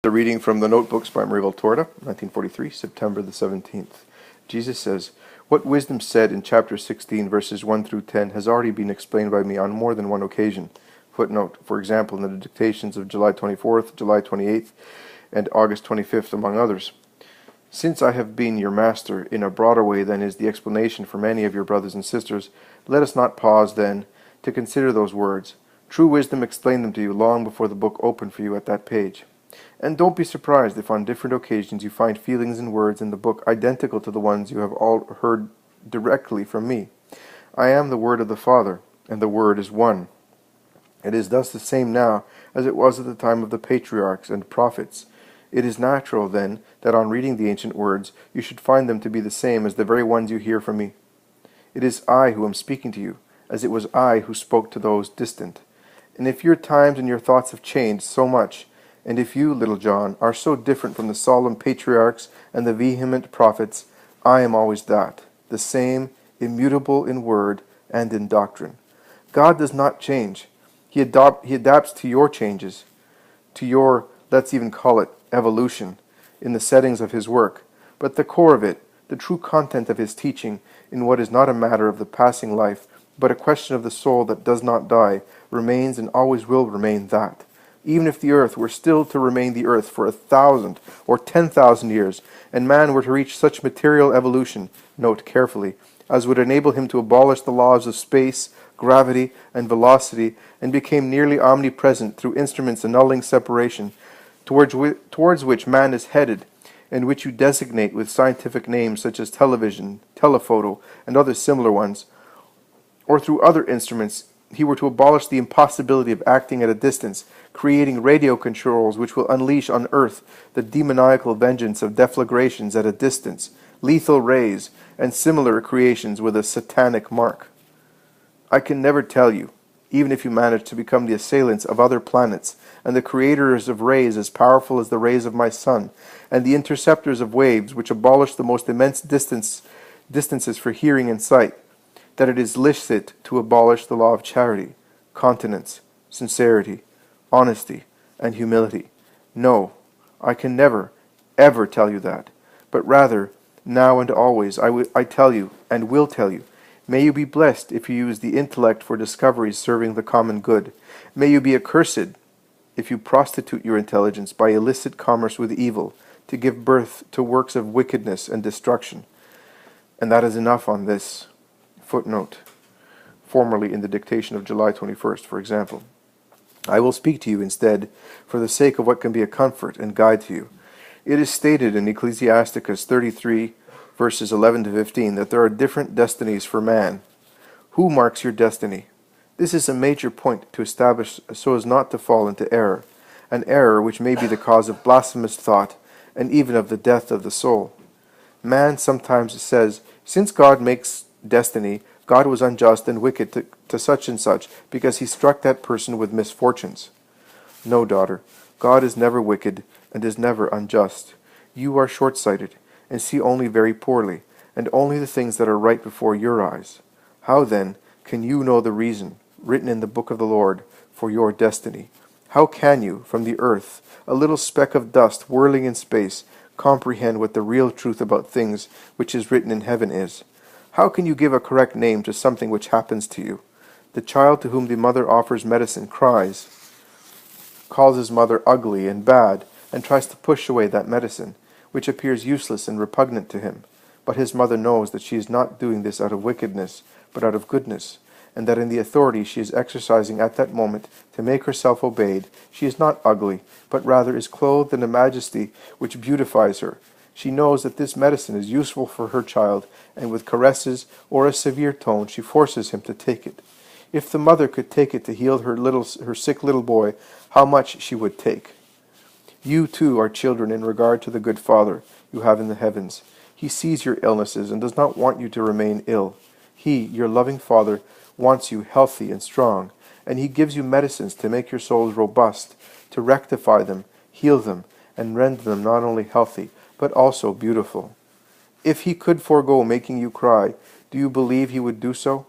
A reading from the Notebooks by Marie Valtorta, 1943, September the 17th. Jesus says, "What wisdom said in chapter 16, verses 1 through 10 has already been explained by me on more than one occasion." Footnote, for example, in the dictations of July 24th, July 28th, and August 25th, among others. "Since I have been your master in a broader way than is the explanation for many of your brothers and sisters, let us not pause, then, to consider those words. True wisdom explained them to you long before the book opened for you at that page. And don't be surprised if on different occasions you find feelings and words in the book identical to the ones you have all heard directly from me. I am the Word of the Father, and the Word is one. It is thus the same now as it was at the time of the patriarchs and prophets. It is natural, then, that on reading the ancient words you should find them to be the same as the very ones you hear from me. It is I who am speaking to you, as it was I who spoke to those distant. And if your times and your thoughts have changed so much, and if you, little John, are so different from the solemn patriarchs and the vehement prophets, I am always that, the same, immutable in word and in doctrine. God does not change. He adapts to your changes, to your, let's even call it, evolution, in the settings of his work. But the core of it, the true content of his teaching, in what is not a matter of the passing life, but a question of the soul that does not die, remains and always will remain that. Even if the earth were still to remain the earth for 1,000 or 10,000 years, and man were to reach such material evolution, note carefully, as would enable him to abolish the laws of space, gravity, and velocity, and became nearly omnipresent through instruments annulling separation, towards which man is headed, and which you designate with scientific names such as television, telephoto, and other similar ones, or through other instruments, he were to abolish the impossibility of acting at a distance, creating radio controls which will unleash on earth the demoniacal vengeance of deflagrations at a distance, lethal rays, and similar creations with a satanic mark. I can never tell you, even if you manage to become the assailants of other planets, and the creators of rays as powerful as the rays of my sun, and the interceptors of waves which abolish the most immense distances for hearing and sight, that it is licit to abolish the law of charity, continence, sincerity, honesty, and humility. No, I can never, ever tell you that, but rather, now and always, I tell you, and will tell you, may you be blessed if you use the intellect for discoveries serving the common good. May you be accursed if you prostitute your intelligence by illicit commerce with evil, to give birth to works of wickedness and destruction. And that is enough on this. Footnote, formerly in the dictation of July 21st, for example. I will speak to you instead for the sake of what can be a comfort and guide to you. It is stated in Ecclesiasticus 33, verses 11 to 15, that there are different destinies for man. Who marks your destiny? This is a major point to establish so as not to fall into error, an error which may be the cause of blasphemous thought and even of the death of the soul. Man sometimes says, since God makes destiny, God was unjust and wicked to such and such because he struck that person with misfortunes. No, daughter, God is never wicked and is never unjust. You are short-sighted and see only very poorly, and only the things that are right before your eyes. How then can you know the reason, written in the book of the Lord, for your destiny? How can you, from the earth, a little speck of dust whirling in space, comprehend what the real truth about things which is written in heaven is? How can you give a correct name to something which happens to you? The child to whom the mother offers medicine cries, calls his mother ugly and bad, and tries to push away that medicine, which appears useless and repugnant to him. But his mother knows that she is not doing this out of wickedness, but out of goodness, and that in the authority she is exercising at that moment to make herself obeyed, she is not ugly, but rather is clothed in a majesty which beautifies her. She knows that this medicine is useful for her child, and with caresses or a severe tone she forces him to take it. If the mother could take it to heal her sick little boy, how much she would take. You too are children in regard to the good Father you have in the heavens. He sees your illnesses and does not want you to remain ill. He, your loving Father, wants you healthy and strong, and he gives you medicines to make your souls robust, to rectify them, heal them, and render them not only healthy, but also beautiful. If he could forego making you cry, do you believe he would do so?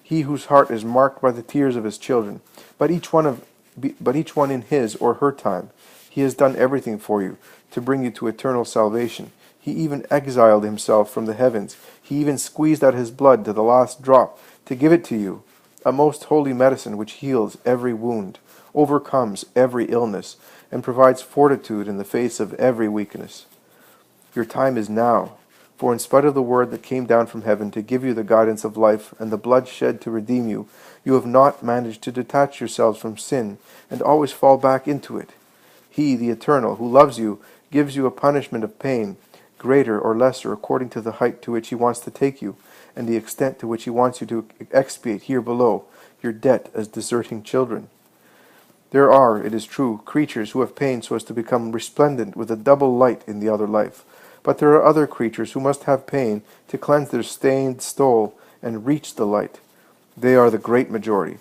He whose heart is marked by the tears of his children, but each one in his or her time. He has done everything for you, to bring you to eternal salvation. He even exiled himself from the heavens. He even squeezed out his blood to the last drop, to give it to you, a most holy medicine which heals every wound, overcomes every illness, and provides fortitude in the face of every weakness. Your time is now, for in spite of the word that came down from heaven to give you the guidance of life and the blood shed to redeem you, you have not managed to detach yourselves from sin and always fall back into it. He, the Eternal, who loves you, gives you a punishment of pain, greater or lesser according to the height to which he wants to take you, and the extent to which he wants you to expiate here below your debt as deserting children. There are, it is true, creatures who have pain so as to become resplendent with a double light in the other life. But there are other creatures who must have pain to cleanse their stained soul and reach the light. They are the great majority.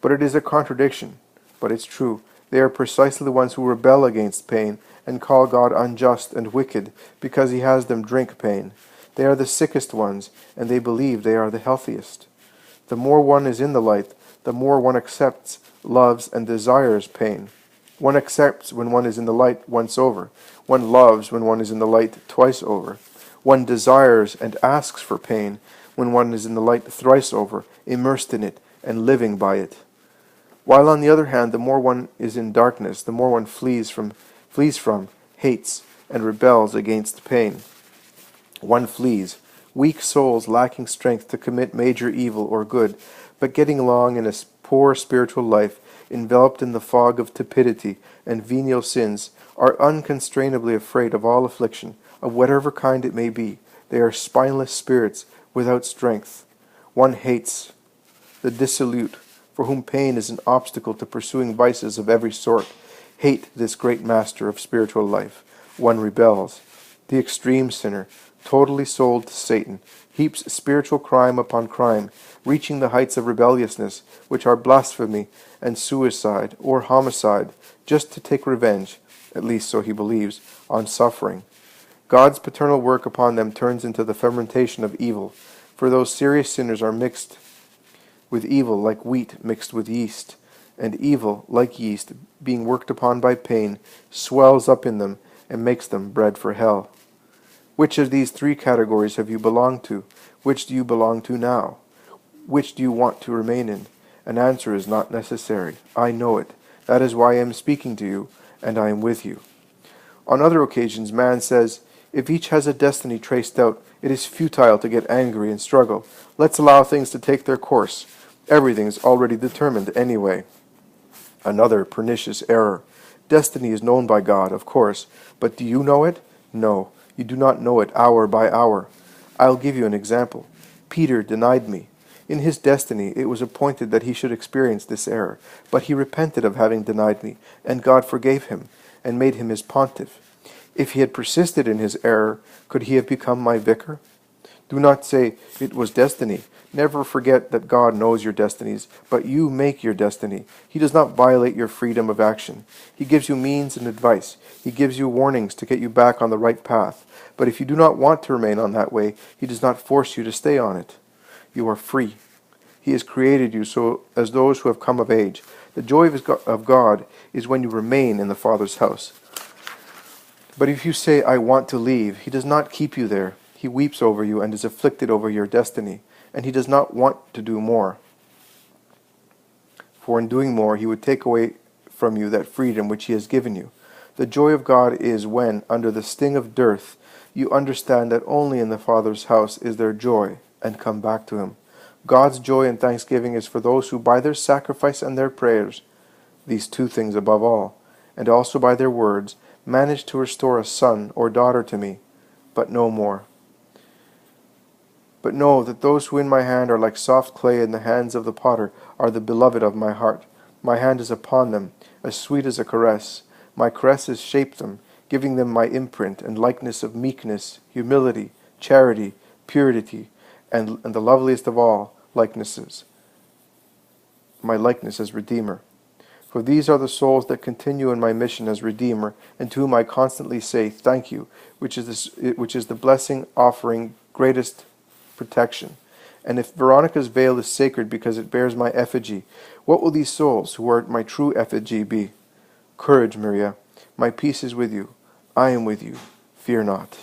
But it is a contradiction. But it's true. They are precisely the ones who rebel against pain and call God unjust and wicked because he has them drink pain. They are the sickest ones, and they believe they are the healthiest. The more one is in the light, the more one accepts, loves, and desires pain. One accepts when one is in the light once over. One loves when one is in the light twice over. One desires and asks for pain when one is in the light thrice over, immersed in it and living by it. While on the other hand, the more one is in darkness, the more one flees from, hates, and rebels against pain. One flees, weak souls lacking strength to commit major evil or good, but getting along in a poor spiritual life, enveloped in the fog of tepidity and venial sins, are unconstrainably afraid of all affliction, of whatever kind it may be. They are spineless spirits without strength. One hates the dissolute, for whom pain is an obstacle to pursuing vices of every sort. Hate this great master of spiritual life. One rebels. The extreme sinner, totally sold to Satan, heaps spiritual crime upon crime, reaching the heights of rebelliousness, which are blasphemy and suicide or homicide, just to take revenge, at least so he believes, on suffering. God's paternal work upon them turns into the fermentation of evil, for those serious sinners are mixed with evil like wheat mixed with yeast, and evil, like yeast, being worked upon by pain, swells up in them and makes them bread for hell. Which of these three categories have you belonged to? Which do you belong to now? Which do you want to remain in? An answer is not necessary. I know it. That is why I am speaking to you, and I am with you. On other occasions, man says, if each has a destiny traced out, it is futile to get angry and struggle. Let's allow things to take their course. Everything is already determined anyway. Another pernicious error. Destiny is known by God, of course, but do you know it? No, you do not know it hour by hour. I'll give you an example. Peter denied me. In his destiny, it was appointed that he should experience this error, but he repented of having denied me, and God forgave him, and made him his pontiff. If he had persisted in his error, could he have become my vicar? Do not say, it was destiny. Never forget that God knows your destinies, but you make your destiny. He does not violate your freedom of action. He gives you means and advice. He gives you warnings to get you back on the right path. But if you do not want to remain on that way, he does not force you to stay on it. You are free. He has created you so as those who have come of age. The joy of God is when you remain in the Father's house. But if you say, I want to leave, he does not keep you there. He weeps over you and is afflicted over your destiny, and he does not want to do more. For in doing more, he would take away from you that freedom which he has given you. The joy of God is when, under the sting of dearth, you understand that only in the Father's house is there joy, and come back to him. God's joy and thanksgiving is for those who by their sacrifice and their prayers, these two things above all, and also by their words, manage to restore a son or daughter to me, but no more. But know that those who in my hand are like soft clay in the hands of the potter are the beloved of my heart. My hand is upon them, as sweet as a caress. My caresses shape them, giving them my imprint and likeness of meekness, humility, charity, purity, and the loveliest of all likenesses, my likeness as Redeemer. For these are the souls that continue in my mission as Redeemer, and to whom I constantly say, thank you, which is the blessing offering greatest protection. And if Veronica's veil is sacred because it bears my effigy, what will these souls, who are my true effigy, be? Courage, Maria. My peace is with you. I am with you. Fear not.